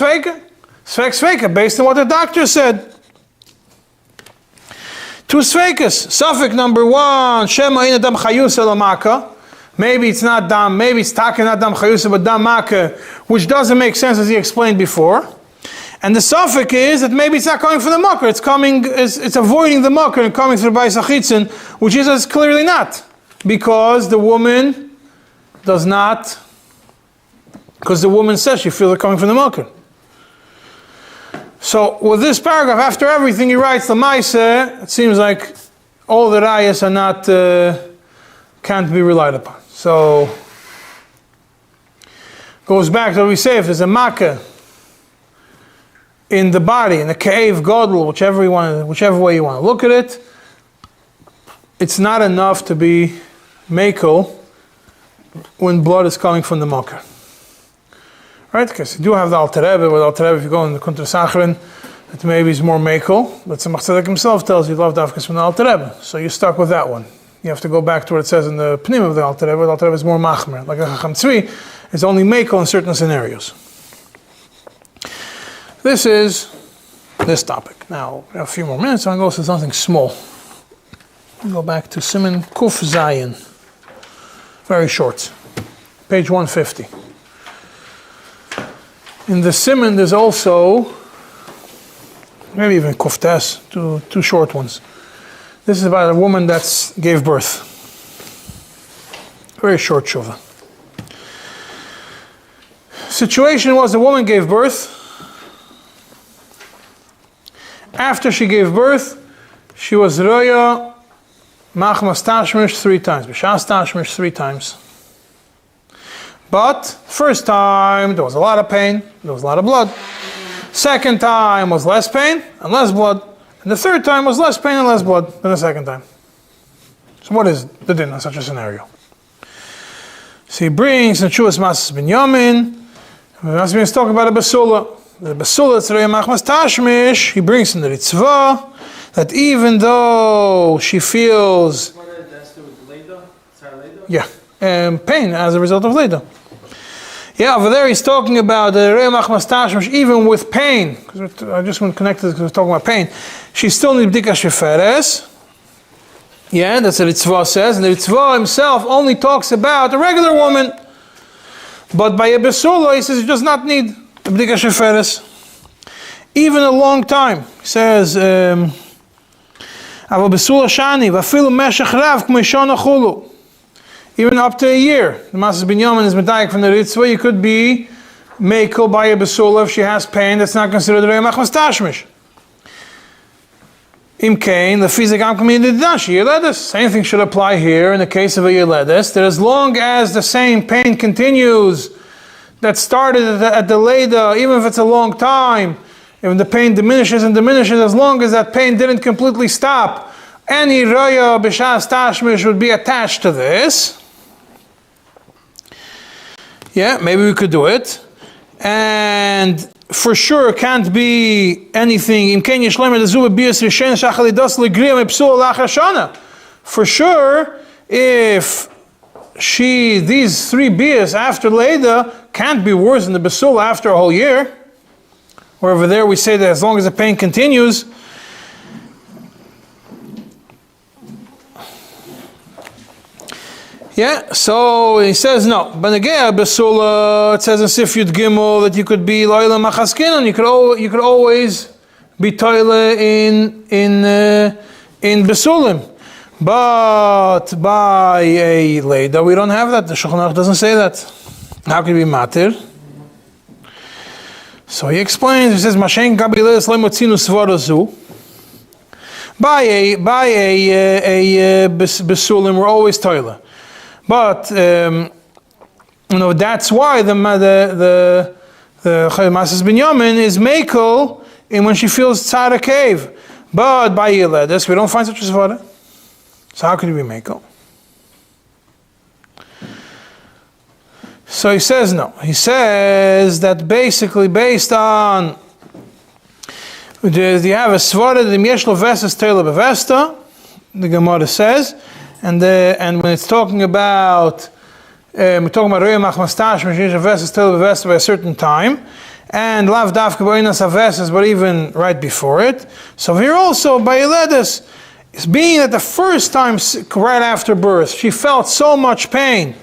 sveika, based on what the doctor said. Two sveikas. Suffix number 1, shema ina dam chayusa lamaka. Maybe it's not dam, maybe it's taka not dam chayusa, but dam maka, which doesn't make sense as he explained before. And the suffix is that maybe it's not coming from the makar, it's avoiding the makar and coming through the bayis achitzin, which is clearly not, because the woman does not, because the woman says she feels it coming from the makar. So with this paragraph, after everything he writes the ma'aseh, it seems like all the rayas are not can't be relied upon. So goes back to what we say: if there's a makkah in the body, in the cave, godel, whichever way you want to look at it, it's not enough to be mekel when blood is coming from the makkah. Right? Because you do have the Alter Rebbe, but Alter Rebbe, if you go in the Kuntra Sachrin, it maybe is more mekel, but Tzemach Tzedek himself tells you love dafkas from the Alter Rebbe. So you're stuck with that one. You have to go back to what it says in the Pnim of the Alter Rebbe. The Alter Rebbe is more machmer. Like a Chacham Tzvi, it's only mekel in certain scenarios. This is this topic. Now, we have a few more minutes, so I'm going to go to something small. I'll go back to Siman Kuf Zayin. Very short. Page 150. In the Siman, there's also, maybe even Kuftes, two short ones. This is about a woman that gave birth. Very short shuvah. Situation was the woman gave birth. After she gave birth, she was roya Machmas tashmish 3 times. B'shas tashmish 3 times. But first time there was a lot of pain, there was a lot of blood. Second time was less pain and less blood. And the third time was less pain and less blood than the second time. So what is the din in such a scenario? So he brings in Shuas Masas Binyamin. Masas Binyamin is talking about a basula. The basula that's Tzarei Machmas Tashmish. He brings in the Ritzvah that even though she feels pain as a result of Leda. Yeah, over there he's talking about the Tzarei Machmas Tashmish even with pain. I just want to connect it because we're talking about pain. She still needs B'dika Sheferes. Yeah, that's what the Ritzvah says. And the Ritzvah himself only talks about a regular woman. But by a Besula, he says he does not need a B'dika Sheferes. Even a long time. He says, Ava Besula Shani, Vafilu Meshach Rav K'meshon Achulu. Even up to a year. The Masas Binyamin is medayik from the Ritzvah. You could be mekel by a Besula if she has pain. That's not considered Tzarei Machmas Tashmish. Im kain, the fizikam community dashi yeledes. Same thing should apply here in the case of a yeledes. That as long as the same pain continues that started at the Leda, even if it's a long time, if the pain diminishes and diminishes, as long as that pain didn't completely stop, any raya b'shas tashmish would be attached to this. Yeah, maybe we could do it. And for sure can't be anything. For sure, if these 3 bias after Leda can't be worse than the Besul after a whole year. Or over there we say that as long as the pain continues. Yeah, so he says no. But again, Besula, it says in Sif Yud Gimel that you could be Loila Machaskin, and you could always be Toile in Besulim. But by a Leda, we don't have that. The Shulchan Aruch doesn't say that. How can it be Matir? So he explains. He says Mashen Gabileis Lemotzinu Svarazu. By a Besulim, we're always Toile. But that's why the Masas Binyamin is mekel in when she feels tzara cave. But by Yeledes, we don't find such a svara. So how can it be mekel? So he says no. He says that basically based on you have a svara the mieshlo vesas teila bevesta. The Gemara says. And when it's talking about we're talking about Roya Machmas Tashmish, a vessel still a vessel by a certain time, and Lav Dafka Boinas Avesses, but even right before it. So here also by Yeledes, it's being that the first time right after birth she felt so much pain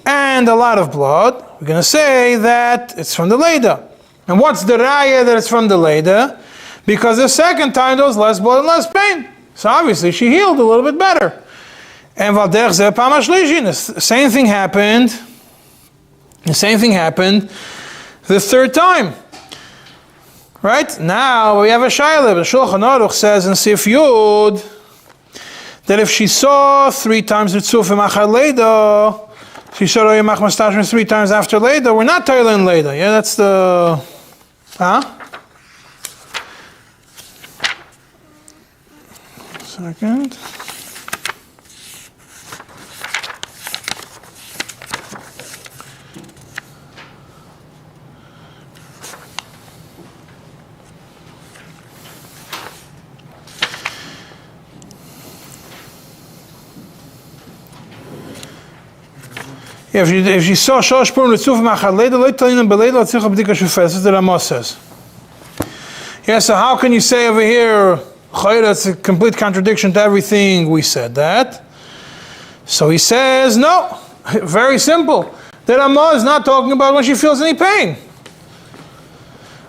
and a lot of blood, we're going to say that it's from the Leda. And what's the raya that it's from the Leda? Because the second time there was less blood and less pain. So obviously she healed a little bit better. And the same thing happened. The same thing happened the third time. Right? Now we have a shayla. The Shulchan Aruch says in Sif Yud that if she saw 3 times Ritzufim Achar Leda, she saw Roya Machmas Tashmish 3 times after Leda, we're not Toile in Leda. Yeah, that's the... Second. Yeah, if she saw Shosh Purim Ritzuf Machar Leda, Lo Talina Beleda Tzricha B'dika Shufes. That's the Ramah says. Yeah, so how can you say over here, that's a complete contradiction to everything we said that? So he says, no, very simple. The Ramah is not talking about when she feels any pain.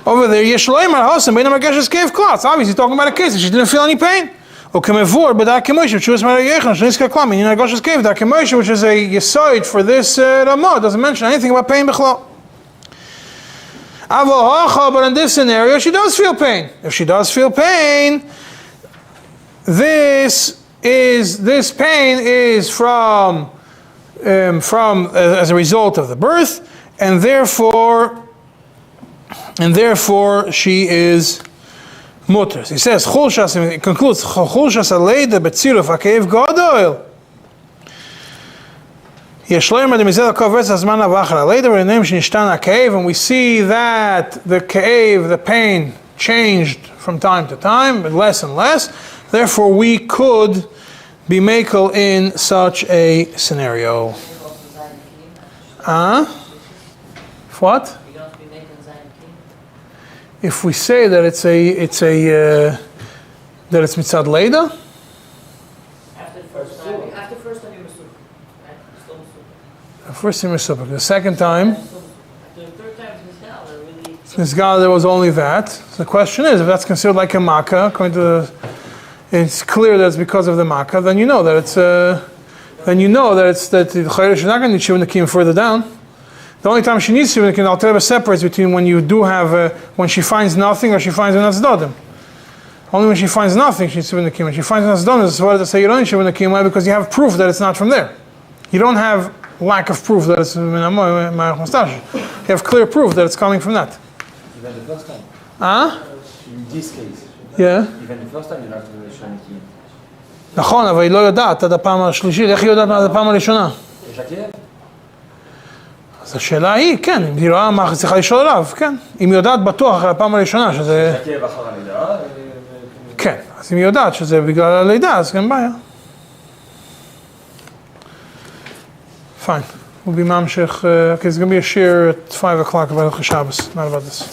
Over there, Yeshloimar Hosim Beinam Ageshes Cave Klotz. Obviously, talking about a case that she didn't feel any pain. Or Kemevur, but that Kemosh, which was Marayechan, Shniska Klam, in Agoshes Cave, that Kemosh, which is a Yesoid for this Ramah, doesn't mention anything about pain Bechlo. But in this scenario, she does feel pain. If she does feel pain, this this pain is from as a result of the birth, and therefore she is mutter. He says, he concludes, chulshas aleida betziluf hakaev gadol. Yeshleim ademizel kovetz hazman avachar aleida v'neim shenishtan hakaev, and we see that the kaev, the pain, changed from time to time, but less and less. Therefore, we could be makel in such a scenario. What? If we say that it's mitzad leida, After the first time you must the first time is super. The second time, After the third time it's misgal, there was only that. So the question is, if that's considered like a makkah, according to it's clear that it's because of the makkah, then you know that it's that the chayre is not going to need shiur nakim further down. The only time she needs shiur nakim, the Alter Rebbe separates between when you do have when she finds nothing or she finds an atzdodim. Only when she finds nothing she needs shiur nakim. When she finds an atzdodim, it's what to say you don't need shiur nakim. Why? Because you have proof that it's not from there. You don't have lack of proof that it's you have clear proof that it's coming from that. Even the first time. In this case. Yeah. Even the first time you have to do shiur nakim. נכון, אבל היא לא יודעת עד הפעם השלישית, איך היא יודעת עד הפעם הראשונה? יש הכאב? אז השאלה היא, כן, אם היא רואה מה צריכה לשאול עליו, כן. אם היא יודעת בטוח אחרי הפעם הראשונה שזה... יש הכאב אחר הלידה? כן, אז אם היא יודעת שזה בגלל הלידה, אז גם בעיה. Fine. We'll be mamshech, okay, it's going to be a shiur at 5 o'clock about Shabbos, not about this.